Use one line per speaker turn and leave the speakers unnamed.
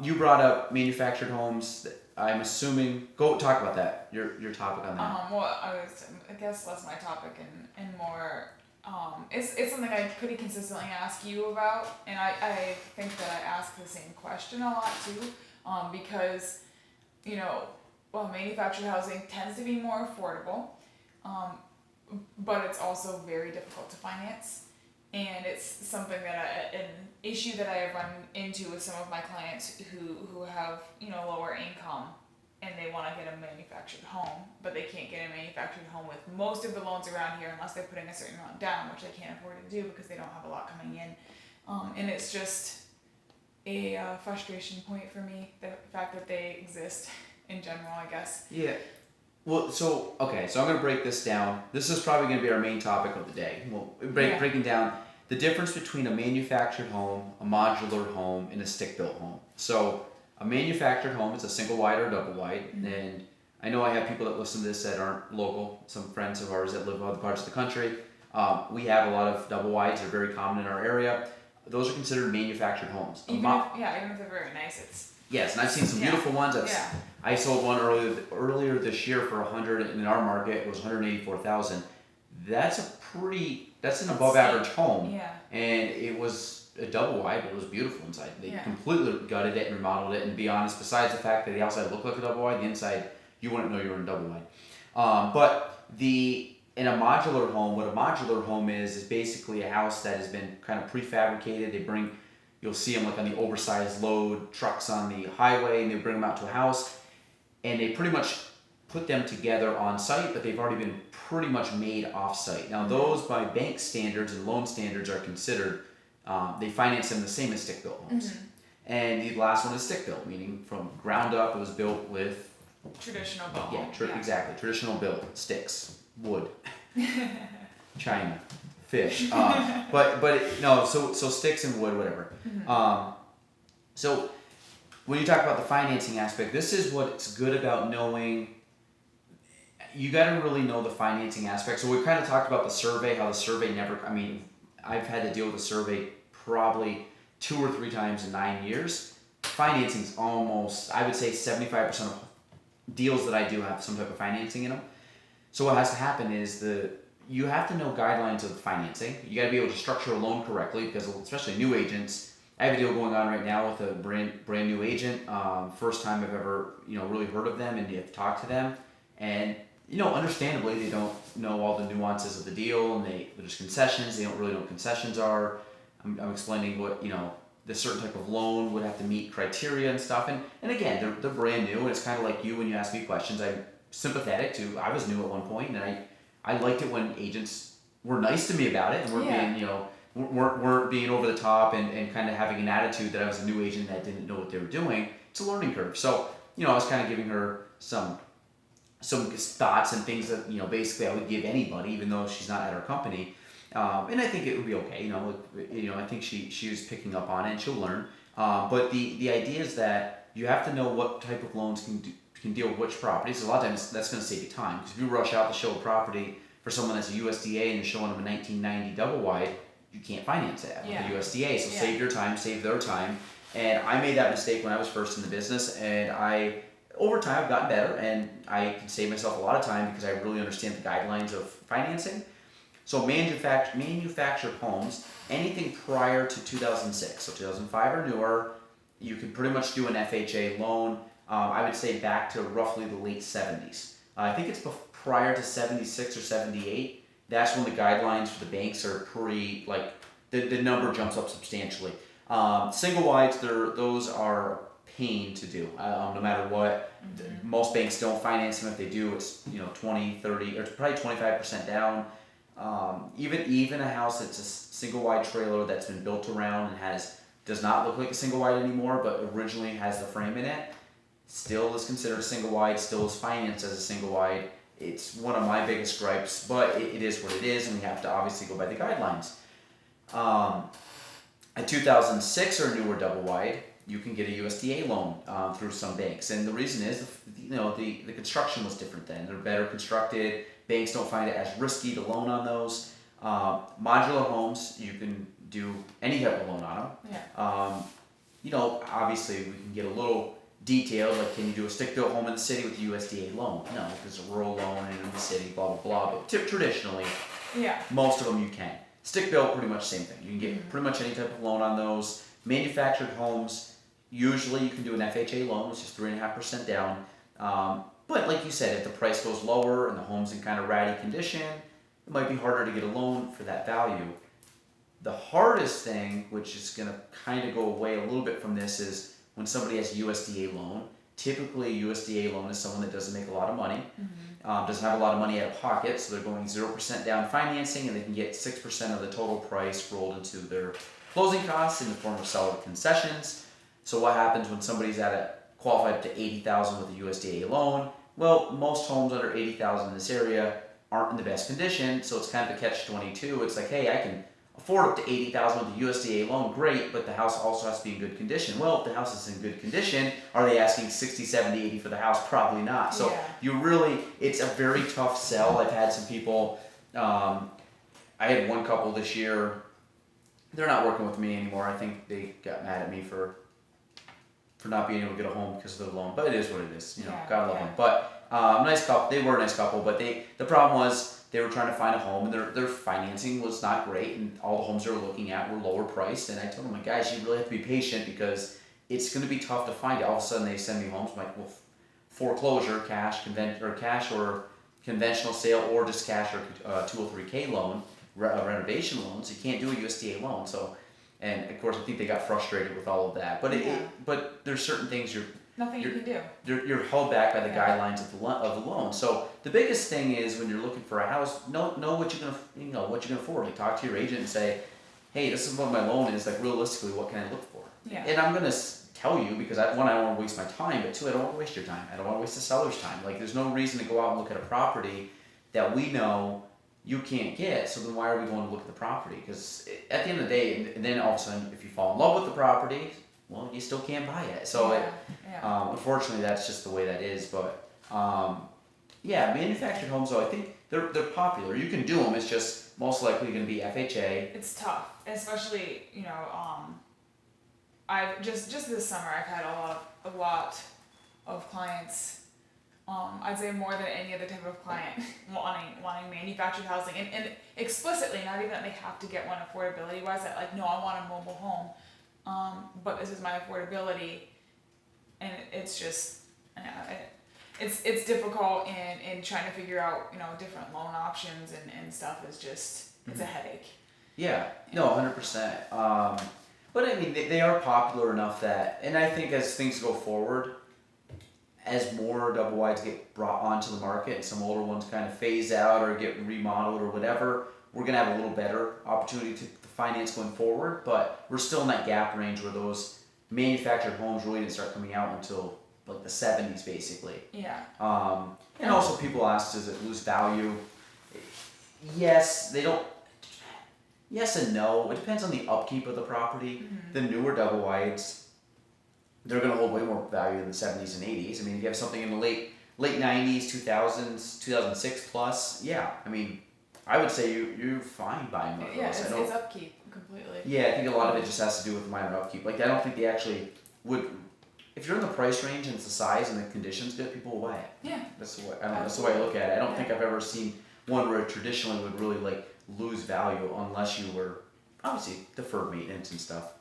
You brought up manufactured homes. I'm assuming. Go talk about that. Your topic on that.
Well, I guess less my topic and more, it's something I pretty consistently ask you about, and I think that I ask the same question a lot too, because, you know, well, manufactured housing tends to be more affordable, um, but it's also very difficult to finance. And it's something that an issue that I have run into with some of my clients who have, you know, lower income and they want to get a manufactured home, but they can't get a manufactured home with most of the loans around here unless they're putting a certain amount down, which they can't afford to do because they don't have a lot coming in. And it's just a frustration point for me, the fact that they exist in general, I guess.
Yeah. Well, so okay, so I'm gonna break this down. This is probably gonna be our main topic of the day. Breaking down the difference between a manufactured home, a modular home, and a stick-built home. So a manufactured home is a single wide or double wide, and I know I have people that listen to this that aren't local. Some friends of ours that live in other parts of the country. We have a lot of double wides. They're very common in our area. Those are considered manufactured homes.
Even if they're very nice, it's
Yes, and I've seen some beautiful ones. I sold one earlier this year for 100 in our market. It was 184,000. That's an above average home.
Yeah.
And it was a double wide, but it was beautiful inside. They completely gutted it and remodeled it. And to be honest, besides the fact that the outside looked like a double wide, the inside you wouldn't know you were in a double wide. But in a modular home, what a modular home is basically a house that has been kind of prefabricated. You'll see them like on the oversized load trucks on the highway, and they bring them out to a house, and they pretty much put them together on site, but they've already been pretty much made off site. Now those by bank standards and loan standards are considered, they finance them the same as stick-built homes. And the last one is stick-built, meaning from ground up it was built with
traditional built.
Exactly, traditional built, sticks, wood, China. Fish, so sticks and wood, whatever. So when you talk about the financing aspect, this is what's good about knowing. You got to really know the financing aspect. So we kind of talked about the survey, how the survey never. I mean, I've had to deal with the survey probably 2 or 3 times in 9 years. Financing's almost, I would say, 75% of deals that I do have some type of financing in them. So what has to happen is you have to know guidelines of financing. You got to be able to structure a loan correctly because especially new agents. I have a deal going on right now with a brand new agent. First time I've ever really heard of them, and you have to talk to them. And understandably they don't know all the nuances of the deal, and there's concessions. They don't really know what concessions are. I'm explaining what the certain type of loan would have to meet criteria and stuff. And again, they're brand new, and it's kind of like you when you ask me questions. I'm sympathetic to. I was new at one point, and I liked it when agents were nice to me about it and weren't being over the top and kind of having an attitude that I was a new agent that didn't know what they were doing. It's a learning curve. So, I was kind of giving her some thoughts and things that, basically I would give anybody, even though she's not at our company. And I think it would be okay. I think she was picking up on it, and she'll learn. But the idea is that you have to know what type of loans can deal with which properties. A lot of times that's going to save you time, because if you rush out to show a property for someone that's a USDA and you're showing them a 1990 double wide, you can't finance it with the USDA. So save your time, save their time. And I made that mistake when I was first in the business, and over time I've gotten better, and I can save myself a lot of time because I really understand the guidelines of financing. So manufactured homes, anything prior to 2006, so 2005 or newer, you can pretty much do an FHA loan. I would say back to roughly the late 70s. I think it's prior to 76 or 78. That's when the guidelines for the banks are the number jumps up substantially. Single wides, those are pain to do, no matter what. Most banks don't finance them. If they do, it's 20, 30, or probably 25% down. Even a house that's a single wide trailer that's been built around and does not look like a single wide anymore, but originally has the frame in it, still is considered a single wide, still is financed as a single wide. It's one of my biggest gripes, but it is what it is, and we have to obviously go by the guidelines. A 2006 or newer double wide, you can get a USDA loan through some banks, and the reason is the construction was different then. They're better constructed. Banks don't find it as risky to loan on those. Modular homes, you can do any type of loan on them. obviously we can get a little detailed, like can you do a stick-built home in the city with a USDA loan? No, because it's a rural loan and in the city, blah, blah, blah. But traditionally,
Yeah.
most of them you can. Stick-built, pretty much same thing. You can get pretty much any type of loan on those. Manufactured homes, usually you can do an FHA loan, which is 3.5% down. But like you said, if the price goes lower and the home's in kind of ratty condition, it might be harder to get a loan for that value. The hardest thing, which is going to kind of go away a little bit from this, is when somebody has a USDA loan. Typically, a USDA loan is someone that doesn't make a lot of money, doesn't have a lot of money out of pocket, so they're going 0% down financing, and they can get 6% of the total price rolled into their closing costs in the form of seller concessions. So what happens when somebody's qualified up to $80,000 with a USDA loan? Well, most homes under $80,000 in this area aren't in the best condition, so it's kind of a catch-22. It's like, hey, I can afford up to $80,000 with a USDA loan, great, but the house also has to be in good condition. Well, if the house is in good condition, are they asking 60, 70, 80 for the house? Probably not. So it's a very tough sell. I've had some people, I had one couple this year, they're not working with me anymore. I think they got mad at me for not being able to get a home because of the loan, but it is what it is. God love them. But nice couple. They were a nice couple, but the problem was they were trying to find a home, and their financing was not great, and all the homes they were looking at were lower priced. And I told them, like, guys, you really have to be patient because it's going to be tough to find it. All of a sudden, they send me homes. I'm like, well, foreclosure, cash or conventional sale, or just cash or 203K loan, renovation loans. You can't do a USDA loan. So, and of course, I think they got frustrated with all of that. But but there's certain things
nothing you can do.
You're held back by the guidelines of the loan. So the biggest thing is when you're looking for a house, know what you're gonna afford. Like, talk to your agent and say, hey, this is what my loan is. Like, realistically, what can I look for?
Yeah.
And I'm gonna tell you because I don't want to waste my time, but two, I don't want to waste your time. I don't want to waste the seller's time. Like, there's no reason to go out and look at a property that we know you can't get. So then why are we going to look at the property? Because at the end of the day, and then all of a sudden, if you fall in love with the property, well, you still can't buy it. So unfortunately, that's just the way that is. But manufactured homes, though, I think they're popular. You can do them. It's just most likely going to be FHA.
It's tough, especially I've just this summer I've had a lot of clients. I'd say more than any other type of client wanting manufactured housing and explicitly, not even that they have to get one affordability wise. That like, no, I want a mobile home. But this is my affordability, and it's just, it's difficult in trying to figure out different loan options and stuff is just it's a headache.
Yeah, no, 100%. But I mean, they are popular enough that, and I think as things go forward, as more double wides get brought onto the market and some older ones kind of phase out or get remodeled or whatever, we're gonna have a little better opportunity to finance going forward, but we're still in that gap range where those manufactured homes really didn't start coming out until like the 70s basically.
Yeah.
And also people ask, does it lose value? Yes, they don't. Yes and no. It depends on the upkeep of the property. Mm-hmm. The newer double wides, they're going to hold way more value in the 70s and 80s. I mean, if you have something in the late 90s, 2000s, 2006 plus, yeah. I mean, I would say you're fine buying one of those.
Yeah, it's upkeep completely.
Yeah, I think a lot of it just has to do with minor upkeep. Like, I don't think they actually would. If you're in the price range and it's the size and the condition's good, people will buy it.
Yeah.
That's the way I look at it. I don't think I've ever seen one where it traditionally would really like lose value unless you were obviously deferred maintenance and stuff.